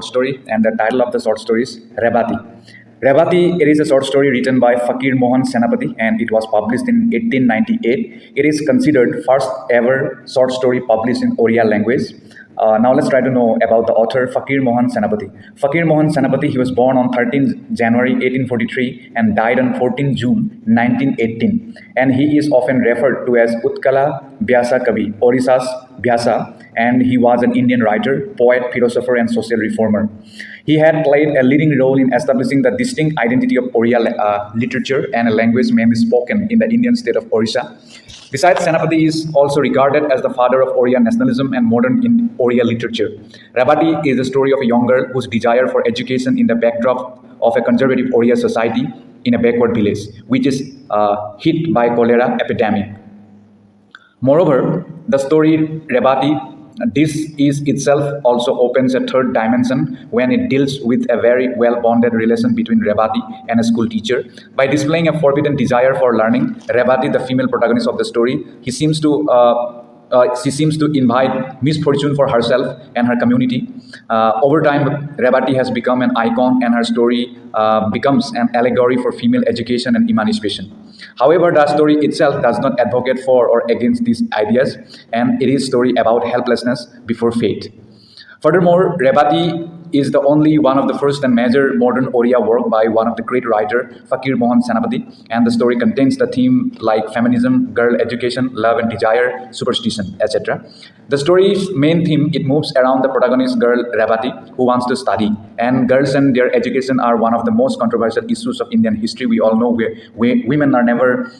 story, and the title of the short story is Rebati. Rebati, it is a short story written by Fakir Mohan Senapati, and it was published in 1898. It is considered first ever short story published in Oriya language. Now let's try to know about the author Fakir Mohan Senapati. Fakir Mohan Senapati, he was born on 13th January 1843 and died on 14th June 1918. And he is often referred to as Utkala Vyasa Kavi, Orissa's Vyasa, and he was an Indian writer, poet, philosopher, and social reformer. He had played a leading role in establishing the distinct identity of Oriya literature and a language mainly spoken in the Indian state of Orissa. Besides, Senapati is also regarded as the father of Oriya nationalism and modern Oriya literature. Rebati is the story of a young girl whose desire for education in the backdrop of a conservative Oriya society in a backward village, which is hit by cholera epidemic. Moreover, the story Rebati, this is itself also opens a third dimension when it deals with a very well-bonded relation between Rebati and a school teacher. By displaying a forbidden desire for learning, Rebati, the female protagonist of the story, she seems to invite misfortune for herself and her community. Over time, Rebati has become an icon, and her story becomes an allegory for female education and emancipation. However, the story itself does not advocate for or against these ideas, and it is a story about helplessness before fate. Furthermore, Rebati is the only one of the first and major modern Oriya work by one of the great writer, Fakir Mohan Senapati, and the story contains the theme like feminism, girl education, love and desire, superstition, etc. The story's main theme, it moves around the protagonist girl Rebati, who wants to study, and girls and their education are one of the most controversial issues of Indian history. We all know women are never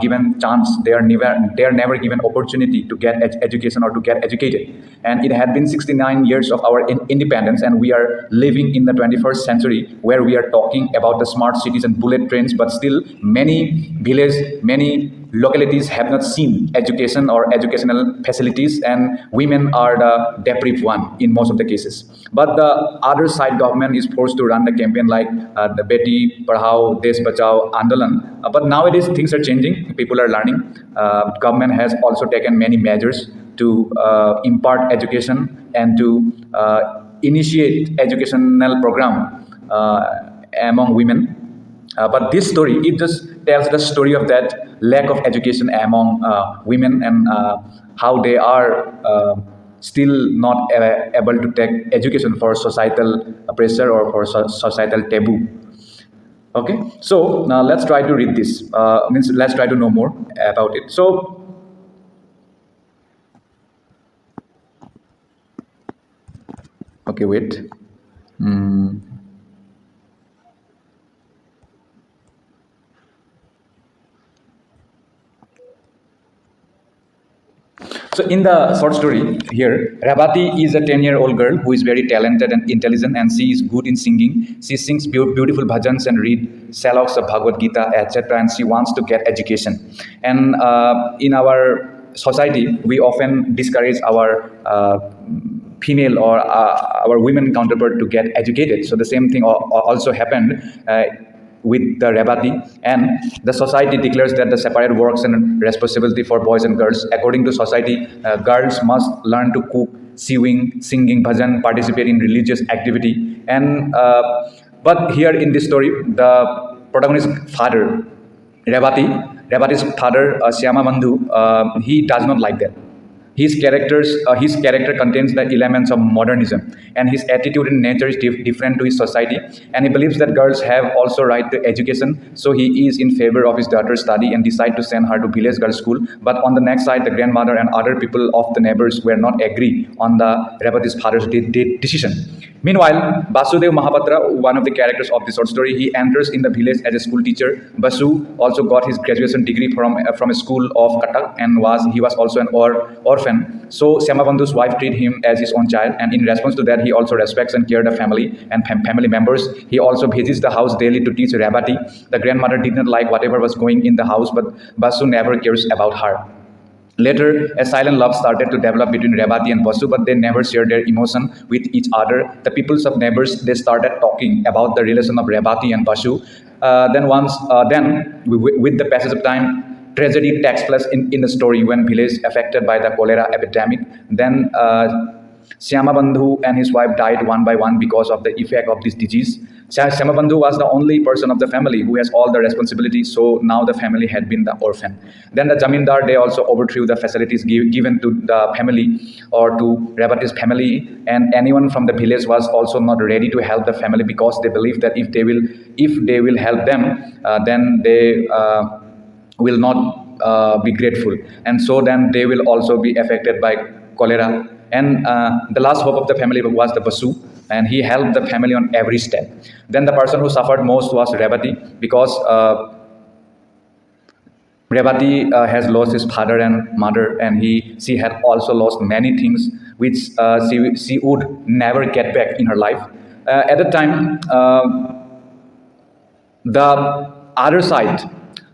given chance, they are never given opportunity to get education or to get educated. And it had been 69 years of our independence, and we are living in the 21st century where we are talking about the smart cities and bullet trains, but still many villages, many localities have not seen education or educational facilities, and women are the deprived one in most of the cases. But the other side, government is forced to run the campaign like the Beti Padhao Desh Bachao Andolan. But nowadays things are changing, people are learning. Government has also taken many measures to impart education and to initiate educational program among women. But this story, it just tells the story of that lack of education among women, and how they are still not able to take education for societal pressure or for societal taboo. Okay, so now let's try to read this. Let's try to know more about it. So, okay, wait. So in the short story here, Rebati is a 10-year-old girl who is very talented and intelligent, and she is good in singing. She sings beautiful bhajans and read shaloks of Bhagavad Gita, etc. And she wants to get education. And in our society, we often discourage our female or our women counterpart to get educated. So the same thing also happened with the Rebati, and the society declares that the separate works and responsibility for boys and girls. According to society, girls must learn to cook, sewing, singing bhajan, participate in religious activity. And but here in this story, the protagonist's father, Rebati's father, Syama Bandhu, he does not like that. His character contains the elements of modernism, and his attitude in nature is different to his society. And he believes that girls have also right to education, so he is in favor of his daughter's study and decide to send her to village girls' school. But on the next side, the grandmother and other people of the neighbors were not agree on the Rebati's father's decision. Meanwhile, Basudev Mahapatra, one of the characters of this short story, he enters in the village as a school teacher. Basu also got his graduation degree from a school of Katak, and he was also an orphan. So Syamabandhu's wife treated him as his own child, and in response to that, he also respects and cares the family and family members. He also visits the house daily to teach Rebati. The grandmother did not like whatever was going in the house, but Basu never cares about her. Later, a silent love started to develop between Rebati and Basu, but they never shared their emotion with each other. The peoples of neighbors, they started talking about the relation of Rebati and Basu. Then, with the passage of time, tragedy takes place in the story when village affected by the cholera epidemic. Then Syamabandhu and his wife died one by one because of the effect of this disease. Syamabandhu was the only person of the family who has all the responsibility, so now the family had been the orphan. Then the Jamindar, they also overthrew the facilities given to the family or to Rebati's family, and anyone from the village was also not ready to help the family because they believe that if they will help them, then they will not be grateful, and so then they will also be affected by cholera. And the last hope of the family was the Basu, and he helped the family on every step. Then the person who suffered most was Rebati, because Rebati has lost his father and mother, and she had also lost many things which she would never get back in her life. At the time, the other side,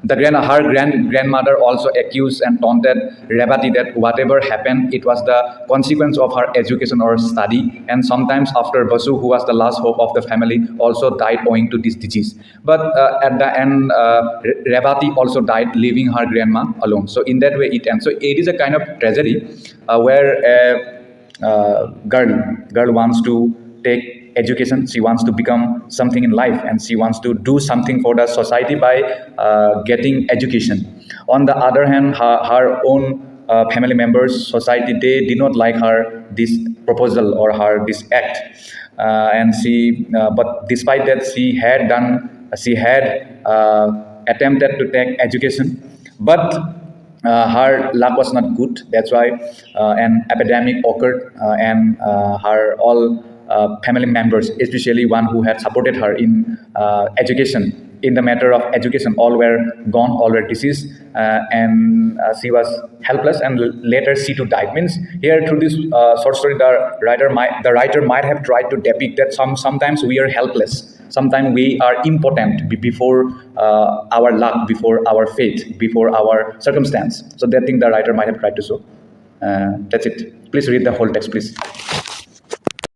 her grandmother also accused and taunted Rebati that whatever happened, it was the consequence of her education or study. And sometimes after Basu, who was the last hope of the family, also died owing to this disease. But at the end, Rebati also died, leaving her grandma alone. So in that way, it ends. So it is a kind of tragedy where a girl wants to take education. She wants to become something in life, and she wants to do something for the society by getting education. On the other hand, her own family members, society, they did not like her this proposal or her this act. And but despite that, she had attempted to take education, but her luck was not good. That's why an epidemic occurred, and her all family members, especially one who had supported her in education, in the matter of education, all were gone, all were deceased, and she was helpless, and later she too died. Means here through this short story, the writer might have tried to depict that sometimes we are helpless. Sometimes we are impotent before our luck, before our fate, before our circumstance. So that thing the writer might have tried to show. That's it. Please read the whole text, please.